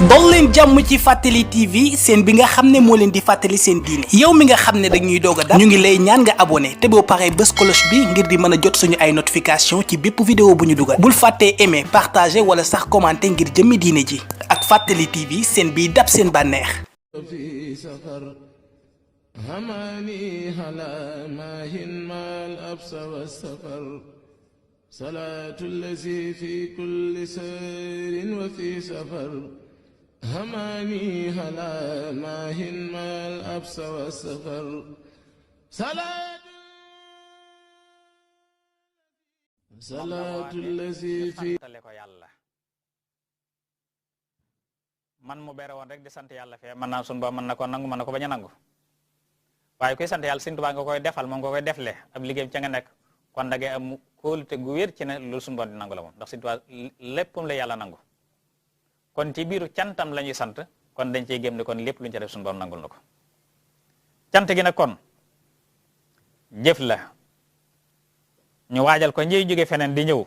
dol leen jàmm ci Fàttali TV seen bi nga xam ne moo leen di fàttali seen diine yow mi nga xam ne dañuy doog a dab ñu ngi lay ñaan nga abonné te boo paree bës cloche bi ngir di mën a jot suñu ay notification ci bépp vidéo bu ñu dugal bul fàttee aimer partager wala sax commenter ngir jëmmi diine ji ak Fàttali TV seen biy dab seen bànneex هماني هلا ماهن ما الأبس والسفر صلاة الذي في كل سير وفي سفر هماني هلا ماهن ما الأبس والسفر صلاة الذي في man mu bere woon rek di sant yàlla fee mën naa sun ba mën na ko nangu mën na ko bañ a nangu waaye koy sant yàlla Sëriñ Tuubaa nga koy defal moom nga koy defle ab liggéeyam ca nga nekk kon da ngay am kóolute gu wér ci ne loolu suñu borom di nangu la moom ndax Sëriñ Tuubaa léppam la yàlla nangu kon ci biiru cantam la ñuy sant kon dañ cey gém ne kon lépp lu ñu ca def suñu borom nangul na ko cant gi nag kon jëf la ñu waajal ko ñiy jóge feneen di ñëw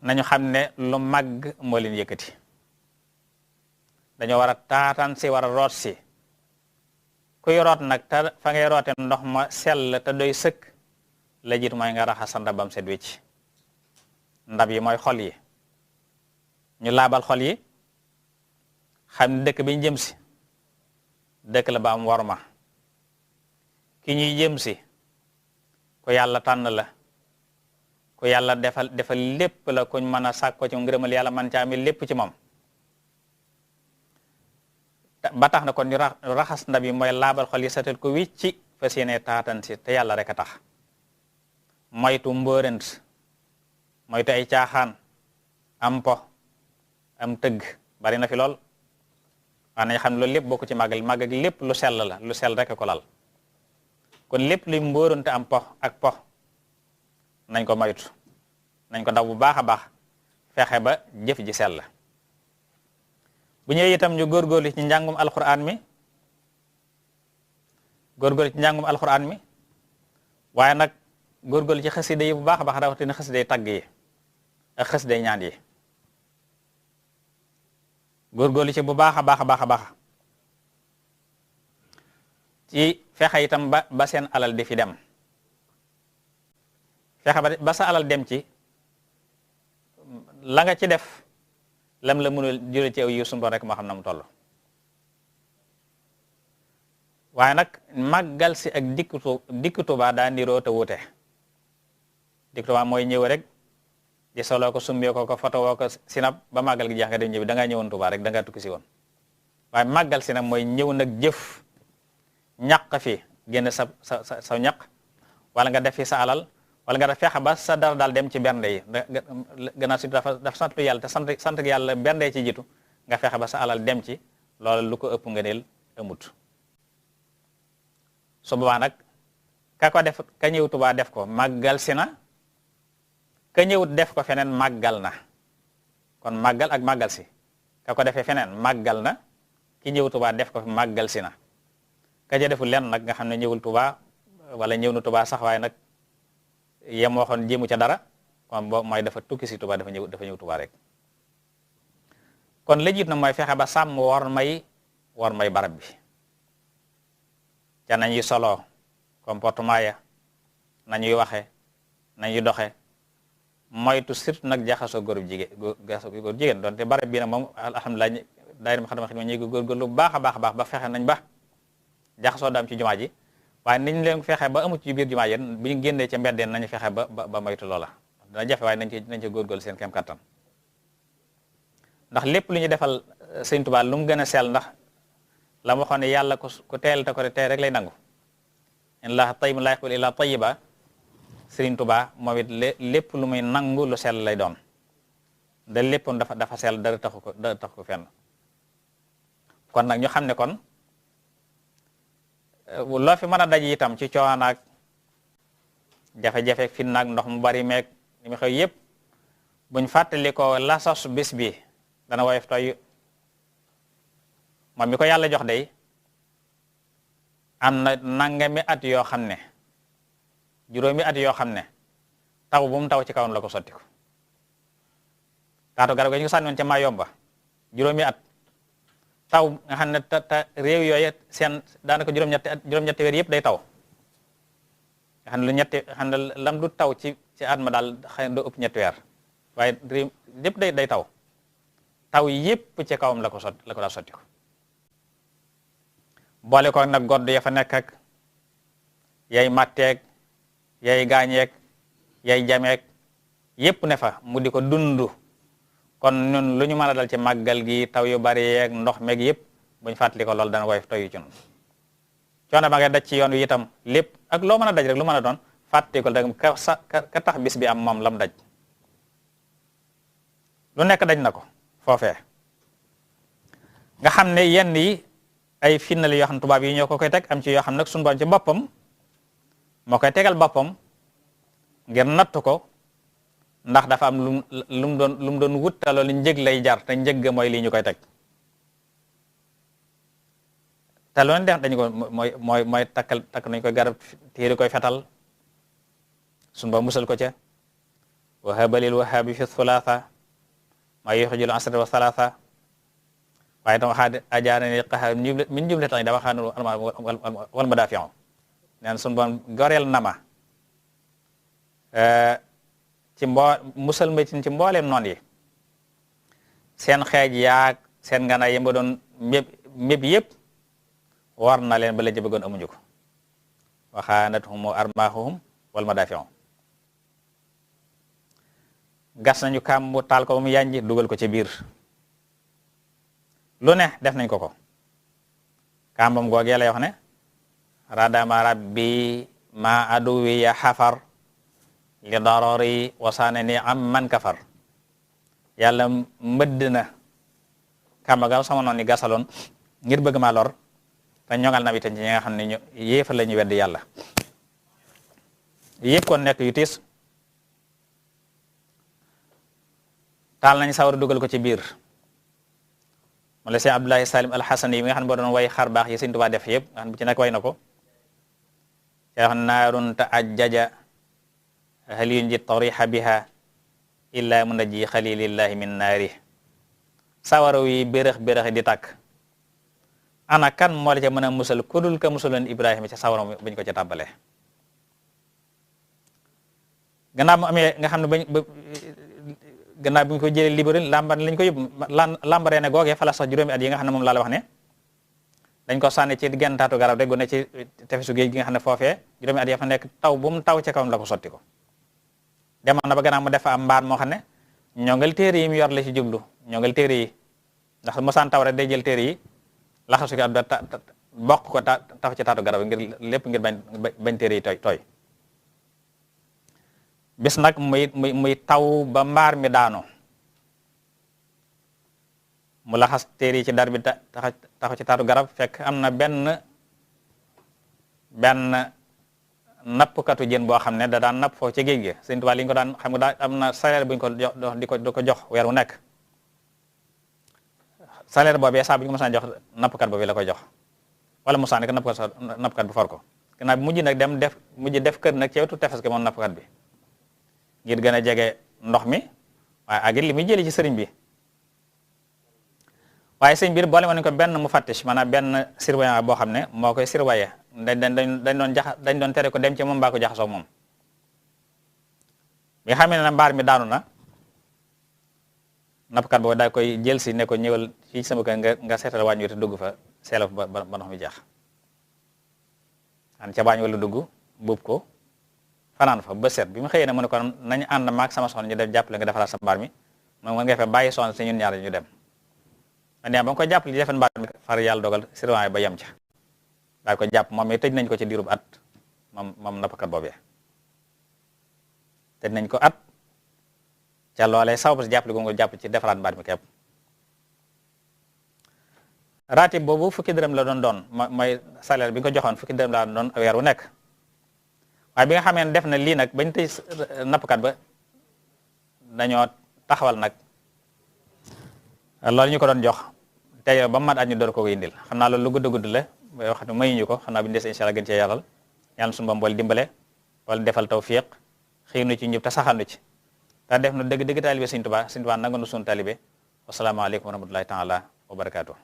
nañu xam ne lu màgg moo leen yëkkati dañoo war a taataan si war a root si kuy root nag te fa ngay roote ndox ma sell te doy sëkk la jiitu mooy nga raxas sa ndabam set wecc ndab yi mooy xol yi ñu laabal xol yi xam ne dëkk bi ñu jëm si dëkk la ba am worma ki ñuy jëm si ku yàlla tànn la ku yàlla defal lépp la kuñ mën a sàkko ci ngërëmal yàlla man ca ami lépp ci moom ba tax na kon ñu raxas ndab yi mooy laabal xol yi setal ko wicci fas yéene taatan si te yàlla rek a tax moytu mbërënt moytu ay caaxaan am po am tëgg bari na fi lool waaye nañ xam ne loolu lépp bokk ci màggal lépp lu sell la lu sell rek ko lal kon lépp luy mbërënt am po ak po nañ ko moytu nañ ko daw bu baax a baax fexe ba jëf ji sell bu ñëwee itam ñu góorgóorlu ci njàngum alquran mi waaye nag góorgóorlu ci xasida yi bu baax a baax rawatina xasida yi tagg yi ak xasida yi ñaan yi góorgóorlu ci bu baax a baax a baax a baax ci fexe itam ba seen alal di fi dem fexe ba sa alal dem ci la nga ci def lam la mënul jëlee ci aw yu sunu Boroom rek moo xam na mu toll waaye nag màggal si ak dikku Tuubaa daa niroo te wuute dikku Tuubaa mooy ñëw rek di soloo ko sumbee ko foto woo ko sinab ba màggal gi jeex nga dem ñëw da ngaa ñëwoon Tuubaa rek da ngaa tukki si woon waaye màggal si nag mooy ñëw nag jëf ñaq fi génn sa ñaq wala nga def fi sa alal wala nga def fexe ba sa dara daal dem ci bernde yi gannaaw si dafa sant yàlla te sant yàlla bernde ci jiitu nga fexe ba sa alal dem ci loolu lu ko ëpp nga neel amut su boobaa nag ka ñëw Tuubaa def ko màggal si na ka ñëwut def ko feneen màggal na kon màggal ak màggal si ka ko defee feneen màggal na ki ñëw Tuubaa def ko màggal si na ka ja deful lenn nag nga xam ne ñëwul Tuubaa wala ñëw na Tuubaa sax waaye nag yem waxoon jéemu ca dara kon boobu mooy dafa tukki si Tuubaa dafa ñëw Tuubaa rek kon la jiit na mooy fexe ba sàmm war may barab bi ca nañuy solo comportement ya nañuy waxe nañuy doxe moytu surtout nag jaxasoo góor jigéen doonte barab bi nag moom alhamdulilah daayira Moukhaddamatoul Khidma ñu ngi góorgóorlu baax a baax ba fexe nañ ba jaxasoo daam ci jumaa ji waaye niñ leen fexe ba amu ci biir jumaa yéen bu ñu génnee ca mbeddeen nañu fexe ba moytu loola dana jafe waaye nañ ci góorgóorlu seen kem kattan ndax lépp lu ñu defal Sëriñ Tuubaa lu mu gën a sell ndax la ma waxoon ne yàlla ku teel te ko tey rek lay nangu in laaha tayyibun laa yaqbalu illaa tayyiba Sëriñ Tuubaa moom it lépp lu muy nangu lu sell lay doon da lépp dafa sell dara taxu ko fenn kon nag ñu xam ne kon loo fi mën a daj itam ci coonaak jafe-jafe fin naag ndox mu bari meeg li mu xew yëpp buñ fàttali ko la sos bis bi dana woyof toy moom mi ko yàlla jox day am na nangami at yoo xam ne juróomi at yoo xam ne taw bu mu taw ci kawam la ko sotti ko taatu garab ga ñu ko sànni woon ca Mayomba juróomi at taw nga xam ne te réew yooyu seen daanaka juróom-ñetti weer yëpp day taw nga xam ne lam du taw ci at ma daal xëy na doo ëpp ñetti weer waaye réew yëpp day taw yëpp ci kawam la ko daa sotti ko boole ko nag godd ya fa nekk ak yay matteeg yay gaañeeg yay jameeg yëpp ne fa mu di ko dund kon ñun lu ñu mën a dal ci màggal gi taw yu bari yeeg ndox meeg yëpp buñ fàttali ko loolu dana woyof toy ci ñun coono ba ngay daj ci yoon wi itam lépp ak loo mën a daj rek lu mën a doon fàttali ko rek ka tax bis bi am moom lam daj lu nekk daj na ko foofee nga xam ne yenn yi ay finnal yoo xam ne tubaab yi ñoo ko koy teg am ci yoo xam nag suñu borom ci boppam moo koy tegal boppam ngir natt ko ndax dafa am lu mu doon wut te loolu njëg lay jar te njëg mooy lii ñu koy teg te loolu def dañu ko mooy takk nañ koy garab téeri koy fetal suñu borom musal ko ca wahabalil wahabi fi thulatha maa yuxrijul asra wa thalatha waaye tam waxaa ajaarani qaha min jumle tax da waxaa wal madafi'u neen suñu borom goreel na ma ci musal ma ci mbooleem noon yi seen xeej yaag seen ngana yi ba doon méb yëpp war na leen ba la bëggoon amuñu ko waxaanathum armaahuhum wal madafi'u gas nañu kàmbu taal ko ba mu yànji dugal ko ci biir lu ne def nañ ko kàmbam googee lay wax ne radama rabbi ma aduwi ya xafar li darari wasaane ni am man kafar yàlla mbëdd na kàmba ga sama noon ni gasaloon ngir bëgg maa lor te ñoŋal na bi te ñi nga xam ne ñu yéefal la ñu weddi yàlla yëpp kon nekk yu tiis taal nañ sawar dugal ko ci biir mu la Cheikh Abdoulaye Salim Alxasani yi nga xam ne boo doon way xar baax yi Sëñ Tuubaa def yëpp nga xam ne bu ci nekk way na ko Cheikh naarun ta ajjaja hal yunji tariha biha illa munajji xalilillahi min naari sawara wi bérëx di tàkk ana kan moo la ca mën a musal kudul ka musaloon Ibrahima ca sawara bañ ko ca tàbbalee gannaaw mu amee nga xam ne gannaaw bi ñu ko jëlee libéré lambar lañ ko yóbbu lambaree ne googee fala sax juróomi at yi nga xam ne moom laa la wax ne dañ ko sànni ci genn taatu garab rek gu ne ci tefesu géej gi nga xam ne foofee juróomi at ya fa nekk taw bu mu taw ca kawam la ko sotti ko demoon na ba gannaaw mu def am mbaar moo xam ne ñongal téere yi mu yor la ci jublu ñongal téere yi ndax mosaan taw rek day jël téere yi laxasu ko ab bokk ko taf ci taatu garab ngir lépp ngir bañ téere yi tooy bis nag muy taw ba mbaar mi daano mu laxas téere yi ci dar bi taxaw ci taatu garab fekk am na benn nappkatu jën boo xam ne da daan napp foofu ci géej gi Sëñ Tuubaa li ñu ko daan xam nga daa am na salaire bu ñu ko jox di ko jox weer wu nekk salaire boobee saa bu ñu ko mosaan jox nappkat boobu la koy jox wala mosaan rek nappkat bu for ko gannaaw bi mujj def kër nag ci wetu tefes gi moom nappkat bi ngir gën a jege ndox mi waaye ak it li muy jëlee ci sëriñ bi waaye sëriñ bi boole ma nañ ko benn mu fattish maanaam benn surveillant boo xam ne moo koy surveiller dañ doon tere ko dem ci moom mbaa ko jaxasoo moom bi nga xamee ne mbaar mi daanu na nappkat boobu daal koy jël si ne ko ñëwal fii sama kër nga seetal waañ wi te dugg fa seelaf ba ndox mi jeex an ca waañ wala dugg buub ko fanaan fa ba set bi mu xëyee ne mu ne ko nañu ànd maag sama soxna ñu def jàppale nga defaraat sa mbaar mi moom nga fa bàyyi soxna si ñun ñaar ñu dem man ba nga ko jàppale di defal mbaar mi far yàlla dogal surveillant ba yem ca daal ko jàpp moom it tëj nañ ko ci diirub at moom nappkat boobee tëj nañ ko at ca loolee sababu si jàppale gu nga jàpp ci defaraat mbaar mi képp ratib boobu fukki dërëm la doon mooy salaire bi nga ko joxoon fukki dërëm la doon weer wu nekk waaye bi nga xamee ne def na lii nag bañ tëj nappkat ba dañoo taxawal nag loolu ñu ko doon jox te ba mu mat at ñu door ko indil xam naa loolu lu gudd la yoo xam ne mayuñu ko xam naa bi ñu des incha allah gën cee yàllal yàlla suñu bam boole dimbale wala defal tawfiq xiir nu ci ñëpp te saxal nu ci te def na dëgg taalibe Sëñ Tuubaa nangu na suñu taalibe wasalaamaaleykum wa rahmatullahi taala wa barakaatu.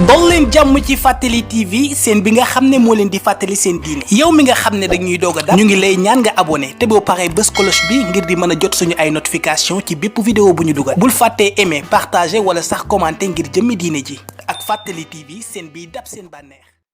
dol leen jàmm ci Fàttali TV seen bi nga xam ne moo leen di fàttali seen diine yow mi nga xam ne dañuy doog a dab ñu ngi lay ñaan nga abonné te boo paree bës cloche bi ngir di mën a jot suñu ay notification ci bépp vidéo bu ñu dugal bul fàttee aimer partager wala sax commenter ngir jëmmi diine ji ak Fàttali TV seen biy dab seen bànneex